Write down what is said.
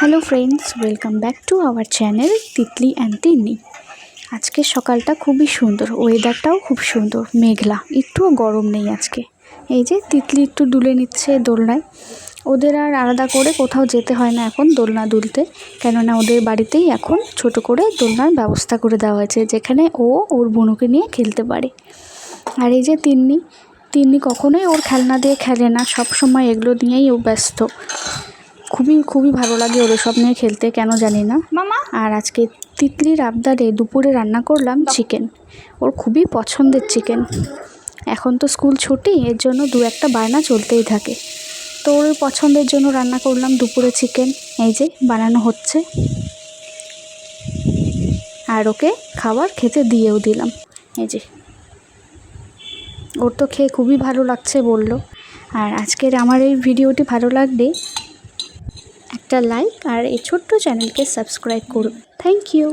Hello friends, welcome back to our channel Titli and Tinni. আজকের সকালটা খুবই সুন্দর, ওয়েদারটাও খুব সুন্দর, মেঘলা, একটুও গরম নেই আজকে। এই যে তিতলি একটু দুলে নিচ্ছে দোলনায়। ওদের আর আলাদা করে কোথাও যেতে হয় না এখন দোলনা দুলতে, কেননা ওদের বাড়িতেই এখন ছোট করে দোলনার ব্যবস্থা করে দেওয়া হয়েছে, যেখানে ও ওর বোনকে নিয়ে খেলতে পারে। আর এই যে তিন্নি কখনোই ওর খেলনা দিয়ে খেলে না, সব সময় এগুলো নিয়েই ও ব্যস্ত। খুবই ভালো লাগে ওর সব নিয়ে খেলতে, কেন জানি না। আর আজকে তিতলির আবদারে দুপুরে রান্না করলাম চিকেন। ওর খুবই পছন্দের চিকেন। এখন তো স্কুল ছুটি, এর জন্য দু একটা বায়না চলতেই থাকে। তো ওর পছন্দের জন্য রান্না করলাম দুপুরে চিকেন। এই যে বানানো হচ্ছে, আর ওকে খাবার খেতে দিয়েও দিলাম। এই যে ওর তো খেয়ে খুবই ভালো লাগছে বললো। আর আজকের আমার এই ভিডিওটি ভালো লাগলে একটা লাইক আর এই ছোট্ট চ্যানেলকে সাবস্ক্রাইব করুন। Thank you.